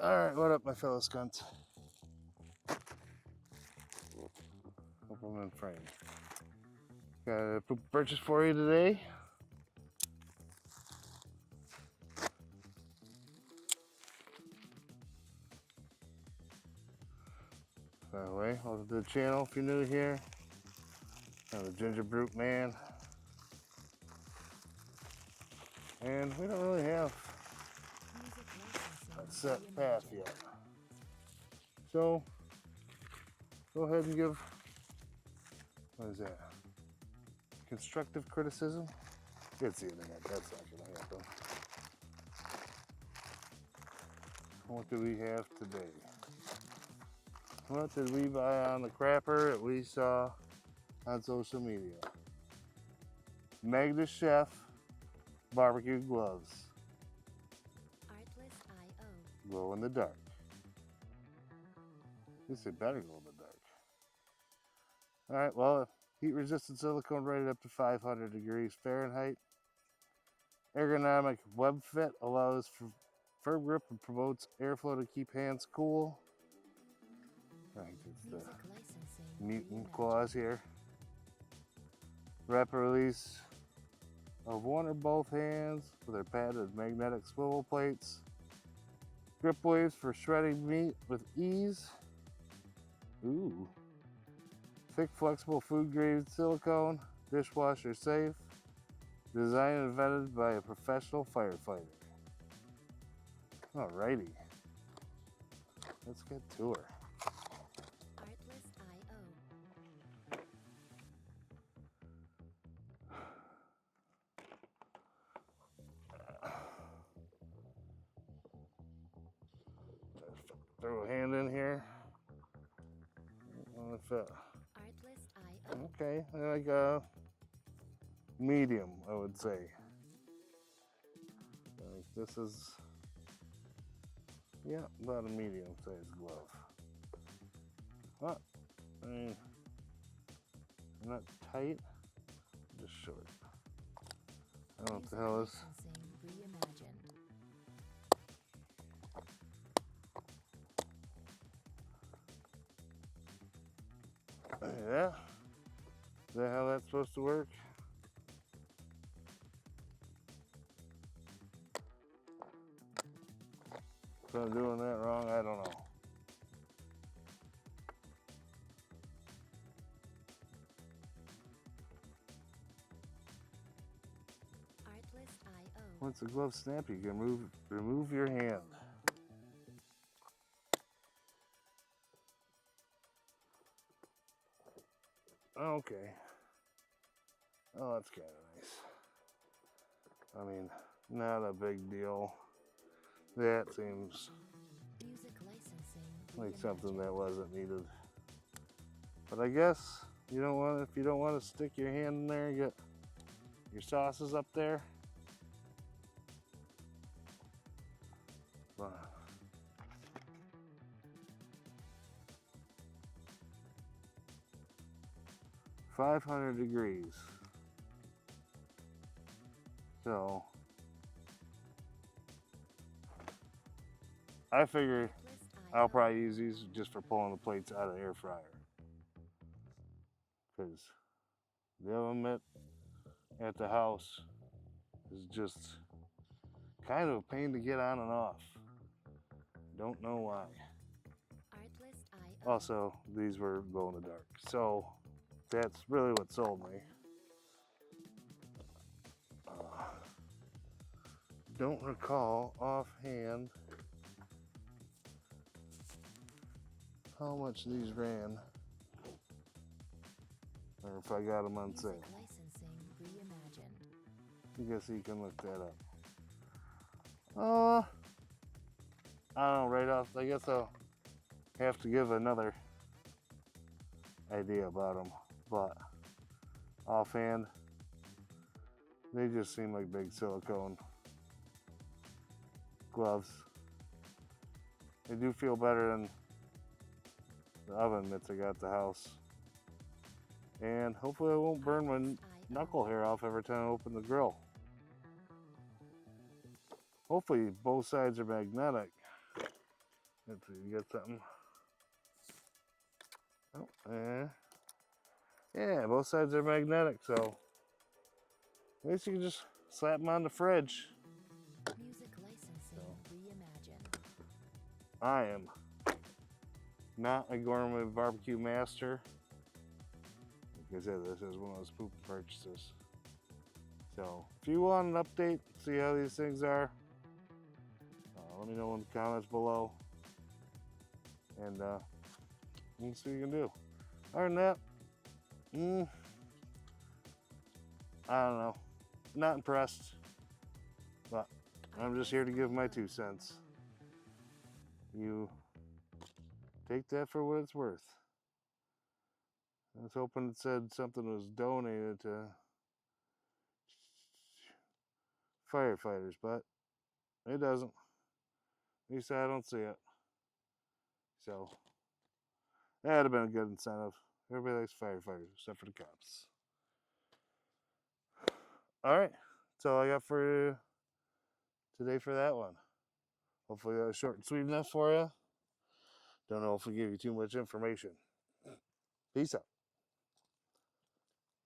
Alright, what up, my fellow skunks? Hope I'm in frame. Got a poop purchase for you today. By the way, welcome to the channel if you're new here. I'm the Ginger Brute Man. And we don't really have a set path yet. So, go ahead and give, what is that? Constructive criticism? It's the internet, that's not gonna happen. What do we have today? What did we buy on the crapper that we saw on social media? Magda Chef barbecue gloves. Artless.io. Glow in the dark. At least they better glow in the dark. Alright, well, heat resistant silicone rated up to 500 degrees Fahrenheit. Ergonomic web fit allows for firm grip and promotes airflow to keep hands cool. I think it's the mutant clause here. Rapid release of one or both hands with their padded magnetic swivel plates. Grip waves for shredding meat with ease. Ooh. Thick, flexible, food-grade silicone, dishwasher safe. Designed and invented by a professional firefighter. Alrighty. Let's get to her. Throw a hand in here. Okay, like a medium, I would say. Like this is, yeah, about a medium-sized glove. Well, I mean, not tight, just short. I don't know what the hell is. Yeah, is that how that's supposed to work? If I'm doing that wrong, I don't know. Once the glove snaps, you can remove your hand. Okay. Oh, that's kind of nice. I mean, not a big deal. That seems like something that wasn't needed. But I guess you don't want, if you don't want to stick your hand in there and get your sauces up there. But 500 degrees. So I figure I'll probably use these just for pulling the plates out of the air fryer. Because the oven mitt at the house is just kind of a pain to get on and off. Don't know why. Also, these were glow in the dark. So that's really what sold me. Don't recall offhand how much these ran, or if I got them on sale. I guess you can look that up. I don't know, right off, I guess I'll have to give another idea about them, but offhand, they just seem like big silicone gloves. They do feel better than the oven mitts I got at the house. And hopefully I won't burn my knuckle hair off every time I open the grill. Hopefully both sides are magnetic. Let's see, you got something? Oh, yeah, both sides are magnetic, so I guess you can just slap them on the fridge. Music licensing reimagined. I am not a gourmet barbecue master. Like I said, this is one of those poop purchases. So if you want an update, see how these things are, let me know in the comments below, and we'll see what you can do. Other than that, I don't know, not impressed, but I'm just here to give my 2 cents. You take that for what it's worth. I was hoping it said something was donated to firefighters, but it doesn't. At least I don't see it. So that'd have been a good incentive. Everybody likes firefighters except for the cops. All right, that's all I got for you today for that one. Hopefully that was short and sweet enough for you. Don't know if we gave you too much information. Peace out.